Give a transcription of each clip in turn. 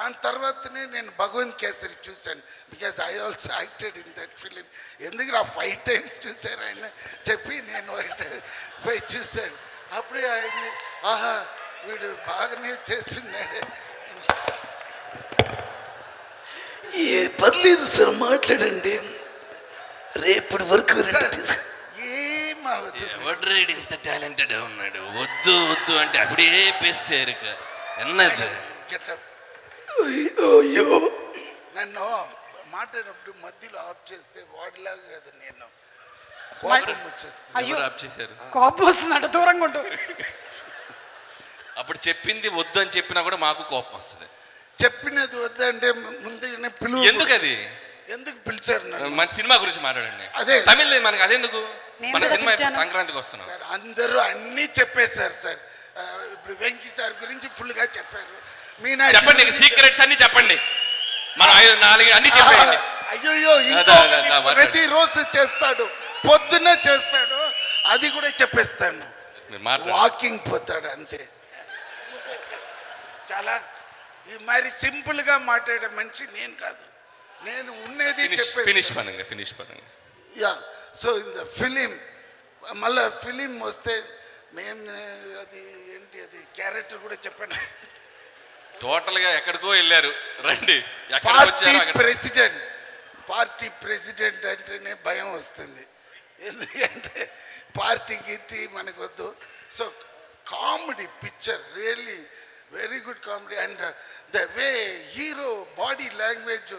దాని తర్వాతనే నేను భగవంత్ కేసరి చూశాను. Because I also acted in that film. ఎందుకు 5 times చూశారు ఆయన చెప్పి నేను పోయి చూశాను. అప్పుడే అయింది, ఆహా వీడు బాగానే చేస్తున్నాడు. పర్లేదు సార్, మాట్లాడండి. రేపటి వరకు ఎవడ్రేడు ఇంత టాలెంటెడ్ ఉన్నాడు. వద్దు వద్దు అంటే அப்படியே பேசிட்டாரு. என்னது అయ్యో, నన్ను మాట్లాడినప్పుడు మధ్యలో ఆఫ్ చేస్తే వాడిలాగా కదా నేను కోపం వచ్చేస్తాను. ఆఫ్ చేశారు, కోపం వస్తున్నట్టు దూరంగా ఉంటుంది. అప్పుడు చెప్పింది వద్దు అని చెప్పినా కూడా మాకు కోపం వస్తుంది. చెప్పినది వద్దంటే ముందుగానే పిలువ. ఎందుకు అది? ఎందుకు పిలిచారు? మన సినిమా గురించి మాట్లాడండి. అదే తమిళ లేదు మనకి, అదెందుకు? మన సినిమా సంక్రాంతికి వస్తున్నాం సార్. అందరూ అన్నీ చెప్పేశారు సార్. ఇప్పుడు వెంకీ సార్ గురించి ఫుల్ గా చెప్పారు. మీనా చెప్పండి, సీక్రెట్స్ అన్ని చెప్పండి. మన 4 అన్ని చెప్పండి. అయ్యో, ప్రతిరోజు చేస్తాడు, పొద్దున్న చేస్తాడు, అది కూడా చెప్పేస్తాను. వాకింగ్ పోతాడు అంతే. చాలా మరి సింపుల్ గా మాట్లాడే మనిషి నేను కాదు. నేను ఉన్నది ఫినిష్ పనంగా. Yeah, so in the film మళ్ళా ఫిలిం వస్తే మేము అది ఏంటి, అది క్యారెక్టర్ కూడా చెప్పండి. టోటల్ గా ఎక్కడికో వెళ్ళారు. రండి, పార్టీ ప్రెసిడెంట్ అంటేనే భయం వస్తుంది. ఎందుకంటే పార్టీ గిట్టి మనకు వద్దు. So comedy picture, really very good comedy. And the way hero body language,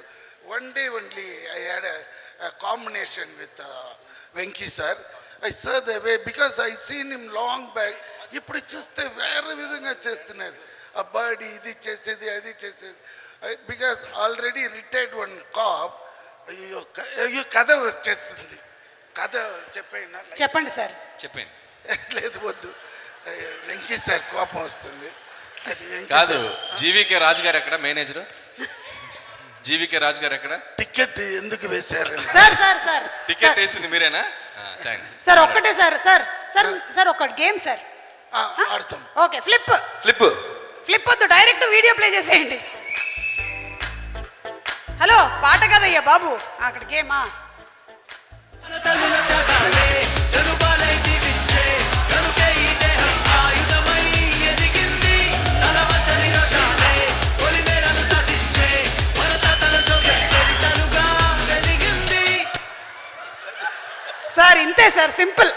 one day only I had a combination with Venki sir. I saw the way, because I seen him long back. ఇప్పుడు చూస్తే వేరే విధంగా చేస్తున్నారు. ఆ body ఇది చేసేది అది చేసేది. Because already retired one cop. అయ్యో కథ వచ్చేస్తుంది. కథ చెప్పండి సార్. చెప్పండి. లేదు వద్దు, వెంకీ సార్ కోపం వస్తుంది. అది కాదు. జీవీకే రాజు గారు ఎక్కడ మేనేజర్? జీవీకే రాజు గారు ఎక్కడ? టికెట్ ఎందుకు వేశారు? సార్ టికెట్ వేసింది మీరేనా? Thanks sir. ఒక్కటే సార్ ఒక గేమ్ సార్ ఆడతాం. ఓకే, ఫ్లిప్ వద్దు, డైరెక్ట్ వీడియో ప్లే చేసేయండి. హలో, పాట కదయ్యా బాబు, అక్కడ గేమా? సార్ ఇంతే సార్, సింపుల్.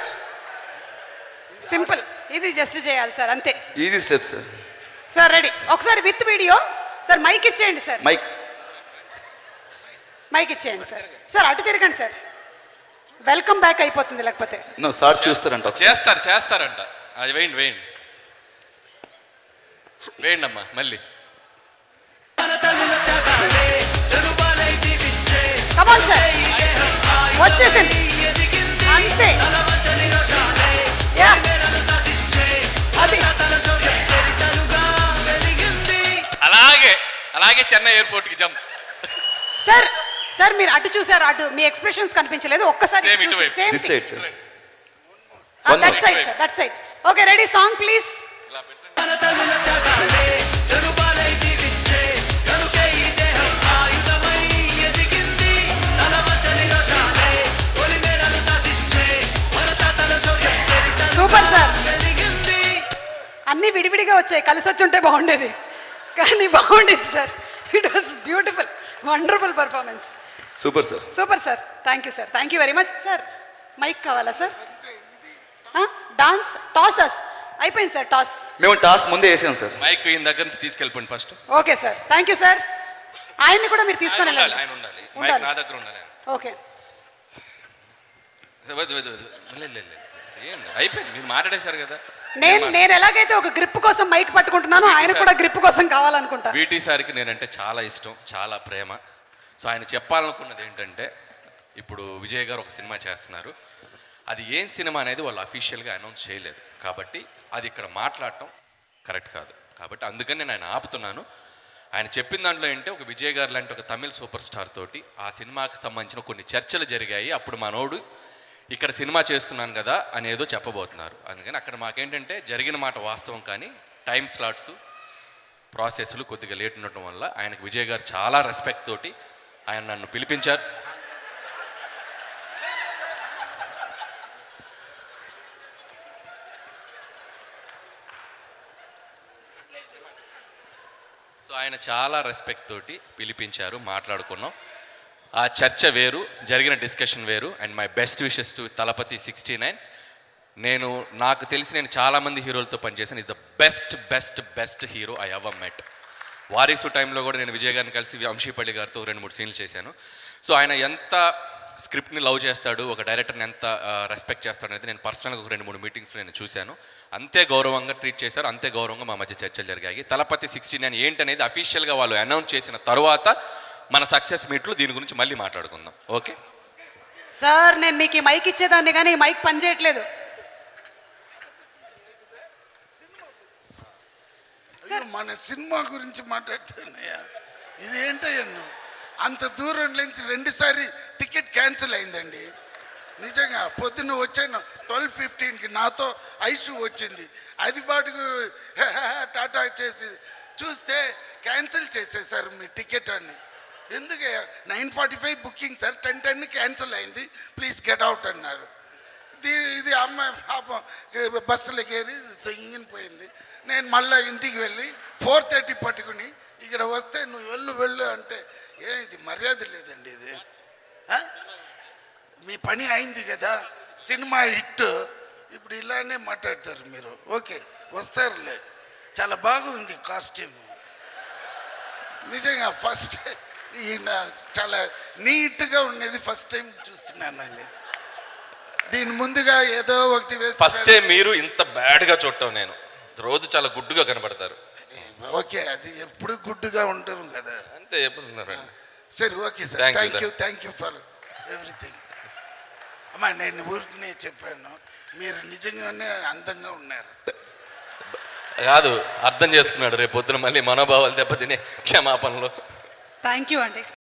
ఇది జస్ట్ చేయాలి సార్, అంతే. Easy step sir. Sir ready? ఒకసారి విత్ వీడియో. సార్ మైక్ ఇచ్చేయండి సార్. మైక్ ఇచ్చేయండి సార్. సార్ అటు తిరగండి సార్, వెల్కమ్ బ్యాక్ అయిపోతుంది. లేకపోతే సార్ చూస్తారంట. చేస్తారంట. అది వేయండి అమ్మా. మళ్ళీ కమాన్ సార్, వచ్చేసింది అంతే. అది అలాగే చెన్నై ఎయిర్పోర్ట్ కి జంప్. సార్ మీరు అటు చూసారు, అటు మీ ఎక్స్ప్రెషన్స్ కనిపించలేదు. ఒక్కసారి that side. Okay, ready? Song please. Super sir. అన్నీ విడివిడిగా వచ్చాయి, కలిసి వచ్చి ఉంటే బాగుండేది, కానీ బాగుండేది sir. It was beautiful, wonderful performance. Super sir. Thank you very much sir. Mike కావాలా సార్? డాన్స్ టాసెస్ అయిపోయింది సార్. మేము టాస్ ముందే వేసాం సార్. మైక్ ఈయన దగ్గర నుంచి తీసుకెళ్ళిపోండి first. Okay sir, thank you sir. ఆయన్ని కూడా మీరు తీసుకొని వెళ్ళాలి. ఆయన ఉండాలి, మైక్ నా దగ్గర ఉండాలి. ఓకే, అయిపోయింది, మీరు మాట్లాడేశారు కదా. నేను ఎలాగైతే ఒక గ్రిప్ కోసం మైక్ పట్టుకుంటున్నానో, ఆయన కూడా గ్రిప్ కోసం కావాలనుకుంటా. వీటీ సార్కి నేనంటే చాలా ఇష్టం, చాలా ప్రేమ. సో ఆయన చెప్పాలనుకున్నది ఏంటంటే, ఇప్పుడు విజయ్ గారు ఒక సినిమా చేస్తున్నారు. అది ఏం సినిమా అనేది వాళ్ళు అఫీషియల్గా అనౌన్స్ చేయలేదు, కాబట్టి అది ఇక్కడ మాట్లాడటం కరెక్ట్ కాదు. కాబట్టి అందుకని నేను ఆయన ఆపుతున్నాను. ఆయన చెప్పిన దాంట్లో ఏంటంటే, ఒక విజయ్ గారు లాంటి ఒక తమిళ సూపర్ స్టార్ తోటి ఆ సినిమాకి సంబంధించిన కొన్ని చర్చలు జరిగాయి. అప్పుడు మనోడు ఇక్కడ సినిమా చేస్తున్నాను కదా అనేదో చెప్పబోతున్నారు. అందుకని అక్కడ మాకేంటంటే జరిగిన మాట వాస్తవం, కానీ టైం స్లాట్స్ ప్రాసెస్లు కొద్దిగా లేట్ ఉండటం వల్ల ఆయనకు విజయ్ గారు చాలా రెస్పెక్ట్ తోటి ఆయన నన్ను పిలిపించారు. సో ఆయన చాలా రెస్పెక్ట్ తోటి పిలిపించారు, మాట్లాడుకున్నాం. ఆ చర్చ వేరు, జరిగిన డిస్కషన్ వేరు. And my best wishes to Thalapathy 69. నాకు తెలిసి నేను చాలామంది హీరోలతో పనిచేశాను. Is the best best best hero I ever met. Varisu టైంలో కూడా నేను విజయ్ గారిని కలిసి వంశీపల్లి గారితో 2-3 సీన్లు చేశాను. సో ఆయన ఎంత స్క్రిప్ట్ని లవ్ చేస్తాడు, ఒక డైరెక్టర్ని ఎంత రెస్పెక్ట్ చేస్తాడు అనేది నేను పర్సనల్గా ఒక 2-3 మీటింగ్స్లో నేను చూశాను. అంతే గౌరవంగా ట్రీట్ చేశారు, అంతే గౌరవంగా మా మధ్య చర్చలు జరిగాయి. తలపతి 69 ఏంటనేది అఫీషియల్గా వాళ్ళు అనౌన్స్ చేసిన తర్వాత మన సక్సెస్ మీట్లు దీని గురించి మళ్ళీ మాట్లాడుకుందాం. ఓకే సార్, నేను మీకు ఈ మైక్ ఇచ్చేదాన్ని కానీ ఈ మైక్ పనిచేయట్లేదు. మన సినిమా గురించి మాట్లాడుతున్నాయా? ఇదేంటయ్యా, అంత దూరం నుంచి 2 సారి టికెట్ క్యాన్సిల్ అయిందండి. నిజంగా పొద్దున్న వచ్చాను 12:15కి, నాతో ఐషు వచ్చింది. అది బాటుకు టాటా చేసి చూస్తే క్యాన్సిల్ చేసేసారు మీ టికెట్ అని. ఎందుకు 9:45 బుకింగ్ సార్, 10:10 క్యాన్సిల్ అయింది, ప్లీజ్ గెట్ అవుట్ అన్నారు. ఇది అమ్మాయి పాపం బస్సులోకి ఏరి పోయింది. నేను మళ్ళీ ఇంటికి వెళ్ళి 4:30 పట్టుకుని ఇక్కడ వస్తే నువ్వు వెళ్ళు అంటే, ఇది మర్యాద లేదండి. ఇది మీ పని అయింది కదా, సినిమా హిట్, ఇప్పుడు ఇలానే మాట్లాడతారు మీరు. ఓకే వస్తారులే, చాలా బాగుంది కాస్ట్యూమ్ నిజంగా. ఫస్ట్ ఈయన చాలా నీట్గా ఉండేది, ఫస్ట్ టైం చూస్తున్నానండి. దీని ముందుగా ఏదో ఒకటి వేస్తే ఫస్ట్ టైం మీరు ఇంత బ్యాడ్గా చూడటం, నేను రోజు చాలా గుడ్డుగా కనబడతారు. ఓకే, అది ఎప్పుడు గుడ్డుగా ఉంటారు కదా, అంతే ఎప్పుడు ఉన్నారండి. సరే okay sir, thank you for everything. అమ్మా నేను ఊరికనే చెప్పాను, మీరు నిజంగానే అందంగా ఉన్నారు. కాదు, అర్థం చేసుకున్నాడు, రేపు పొద్దున మళ్ళీ మనోభావాలు దెబ్బతినే క్షమాపణలు. థ్యాంక్ యూ అండి.